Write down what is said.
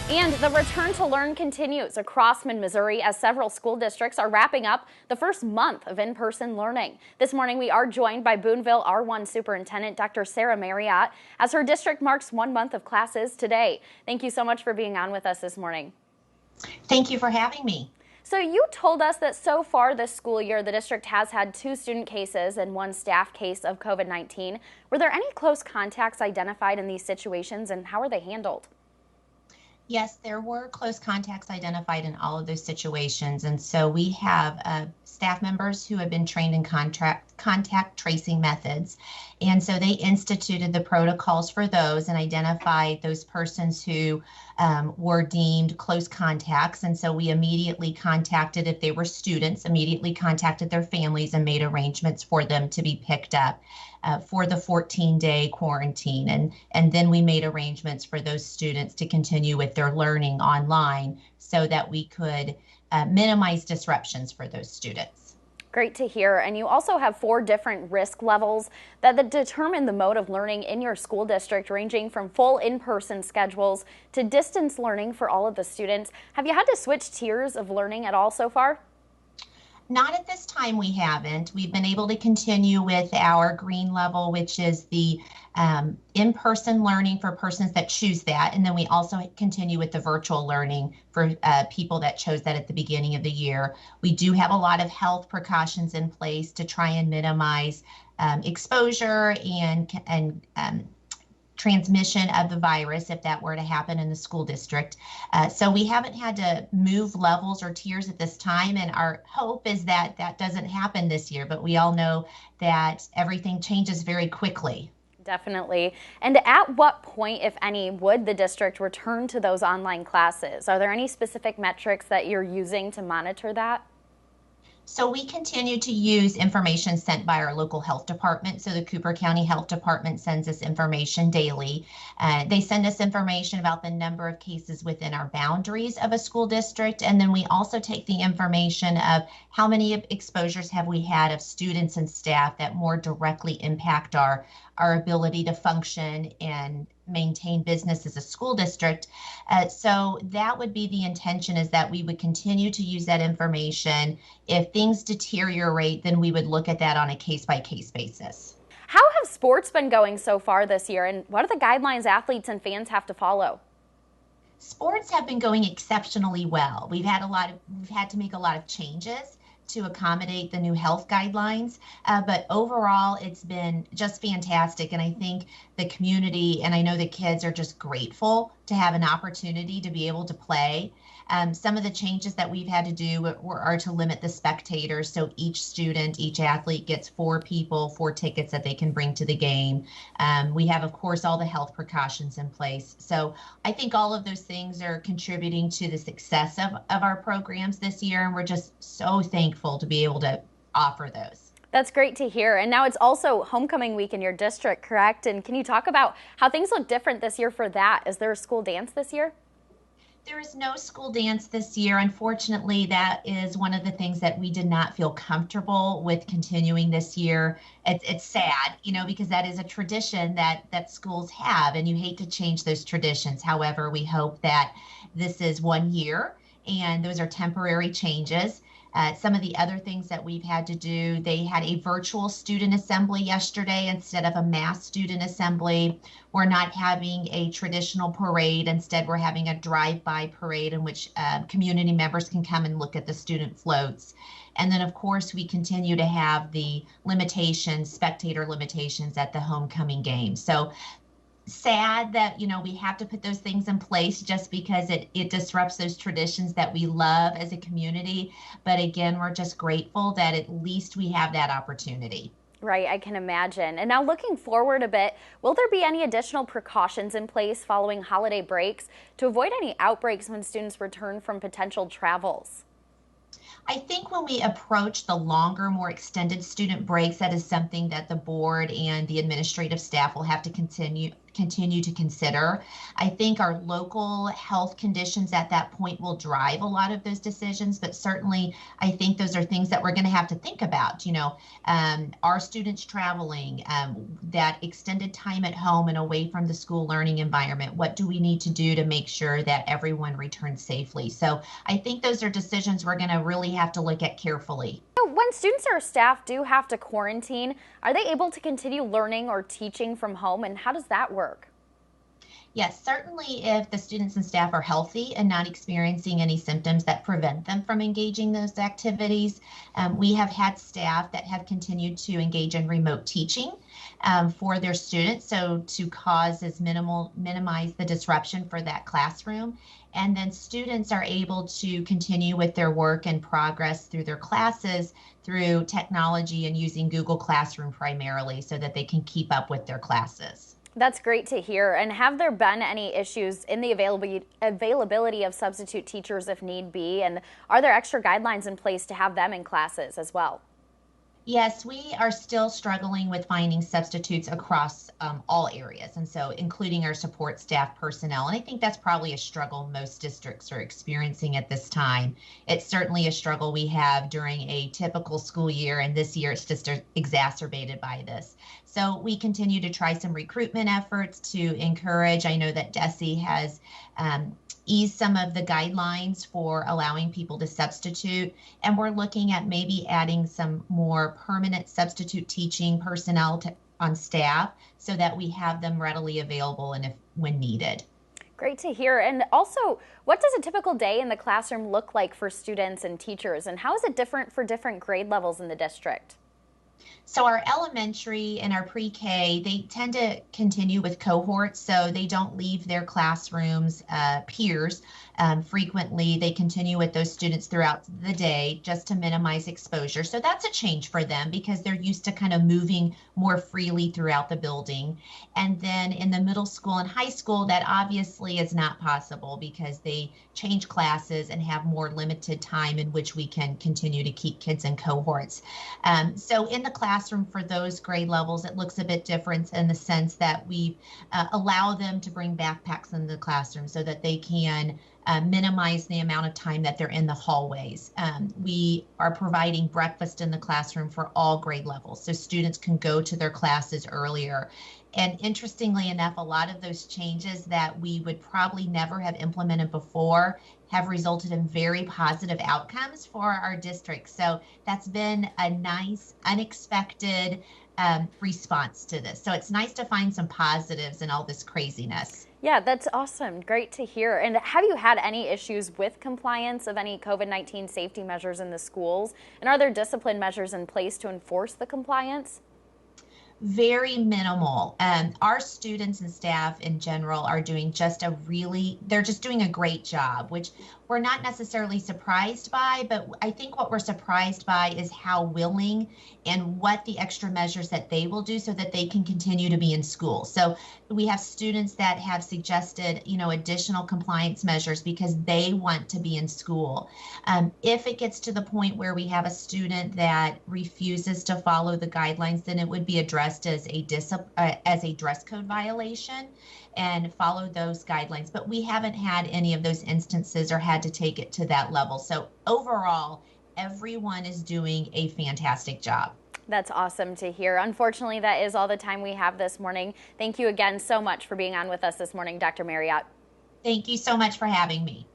And the return to learn continues across mid-Missouri as several school districts are wrapping up the first month of in-person learning. This morning we are joined by Boonville R-I Superintendent Dr. Sarah Marriott as her district marks 1 month of classes today. Thank you so much for being on with us this morning. Thank you for having me. So you told us that so far this school year the district has had 2 student cases and 1 staff case of COVID-19. Were there any close contacts identified in these situations, and how are they handled? Yes, there were close contacts identified in all of those situations. And so we have staff members who have been trained in contact tracing methods. And so they instituted the protocols for those and identified those persons who were deemed close contacts. And so we immediately contacted, if they were students, immediately contacted their families and made arrangements for them to be picked up for the 14-day quarantine. And then we made arrangements for those students to continue with their learning online so that we could minimize disruptions for those students. Great to hear. And you also have 4 different risk levels that determine the mode of learning in your school district, ranging from full in-person schedules to distance learning for all of the students. Have you had to switch tiers of learning at all so far? Not at this time, we haven't. We've been able to continue with our green level, which is the in-person learning for persons that choose that. And then we also continue with the virtual learning for people that chose that at the beginning of the year. We do have a lot of health precautions in place to try and minimize exposure and transmission of the virus if that were to happen in the school district. So we haven't had to move levels or tiers at this time, and our hope is that that doesn't happen this year, but we all know that everything changes very quickly. Definitely. And at what point, if any, would the district return to those online classes? Are there any specific metrics that you're using to monitor that? So we continue to use information sent by our local health department. So the Cooper County Health Department sends us information daily. They send us information about the number of cases within our boundaries of a school district. And then we also take the information of how many exposures have we had of students and staff that more directly impact our ability to function and maintain business as a school district. So that would be the intention, is that we would continue to use that information. If things deteriorate, then we would look at that on a case-by-case basis. How have sports been going so far this year, and what are the guidelines athletes and fans have to follow? Sports have been going exceptionally well. We've had to make a lot of changes to accommodate the new health guidelines. But overall, it's been just fantastic. And I think the community, and I know the kids, are just grateful to have an opportunity to be able to play. Some of the changes that we've had to do are to limit the spectators. So each student, each athlete gets 4 people, 4 tickets that they can bring to the game. We have, of course, all the health precautions in place. So I think all of those things are contributing to the success of our programs this year. And we're just so thankful to be able to offer those. That's great to hear. And now it's also homecoming week in your district, correct? And can you talk about how things look different this year for that? Is there a school dance this year? There is no school dance this year. Unfortunately, that is one of the things that we did not feel comfortable with continuing this year. It's sad, because that is a tradition that schools have, and you hate to change those traditions. However, we hope that this is 1 year, and those are temporary changes. Some of the other things that we've had to do, they had a virtual student assembly yesterday instead of a mass student assembly. We're not having a traditional parade. Instead, we're having a drive-by parade in which community members can come and look at the student floats. And then, of course, we continue to have the limitations, spectator limitations at the homecoming game. So sad that we have to put those things in place just because it disrupts those traditions that we love as a community. But again, we're just grateful that at least we have that opportunity. Right, I can imagine. And now looking forward a bit, will there be any additional precautions in place following holiday breaks to avoid any outbreaks when students return from potential travels? I think when we approach the longer, more extended student breaks, that is something that the board and the administrative staff will have to continue to consider. I think our local health conditions at that point will drive a lot of those decisions, but certainly I think those are things that we're going to have to think about. Are students traveling, that extended time at home and away from the school learning environment? What do we need to do to make sure that everyone returns safely? So I think those are decisions we're going to really have to look at carefully. When students or staff do have to quarantine, are they able to continue learning or teaching from home, and how does that work? Yes, certainly if the students and staff are healthy and not experiencing any symptoms that prevent them from engaging those activities. We have had staff that have continued to engage in remote teaching for their students, so to minimize the disruption for that classroom. And then students are able to continue with their work and progress through their classes through technology and using Google Classroom primarily so that they can keep up with their classes. That's great to hear. And have there been any issues in the availability of substitute teachers if need be? And are there extra guidelines in place to have them in classes as well? Yes, we are still struggling with finding substitutes across all areas, and so including our support staff personnel. And I think that's probably a struggle most districts are experiencing at this time. It's certainly a struggle we have during a typical school year, and this year it's just exacerbated by this. So we continue to try some recruitment efforts to encourage. I know that DESE has ease some of the guidelines for allowing people to substitute. And we're looking at maybe adding some more permanent substitute teaching personnel on staff so that we have them readily available and when needed. Great to hear. And also, what does a typical day in the classroom look like for students and teachers? And how is it different for different grade levels in the district? So our elementary and our pre-K, they tend to continue with cohorts, so they don't leave their classrooms peers. Frequently, they continue with those students throughout the day just to minimize exposure. So that's a change for them because they're used to kind of moving more freely throughout the building. And then in the middle school and high school, that obviously is not possible because they change classes and have more limited time in which we can continue to keep kids in cohorts. So in the classroom for those grade levels, it looks a bit different in the sense that we allow them to bring backpacks in the classroom so that they can minimize the amount of time that they're in the hallways. We are providing breakfast in the classroom for all grade levels, so students can go to their classes earlier. And interestingly enough, a lot of those changes that we would probably never have implemented before have resulted in very positive outcomes for our district. So that's been a nice, unexpected response to this. So it's nice to find some positives in all this craziness. Yeah, that's awesome. Great to hear. And have you had any issues with compliance of any COVID-19 safety measures in the schools? And are there discipline measures in place to enforce the compliance? Very minimal. Our students and staff in general are doing they're just doing a great job, which we're not necessarily surprised by, but I think what we're surprised by is how willing and what the extra measures that they will do so that they can continue to be in school. So we have students that have suggested, additional compliance measures because they want to be in school. If it gets to the point where we have a student that refuses to follow the guidelines, then it would be addressed as a dress code violation and follow those guidelines. But we haven't had any of those instances or had to take it to that level. So overall, everyone is doing a fantastic job. That's awesome to hear. Unfortunately, that is all the time we have this morning. Thank you again so much for being on with us this morning, Dr. Marriott. Thank you so much for having me.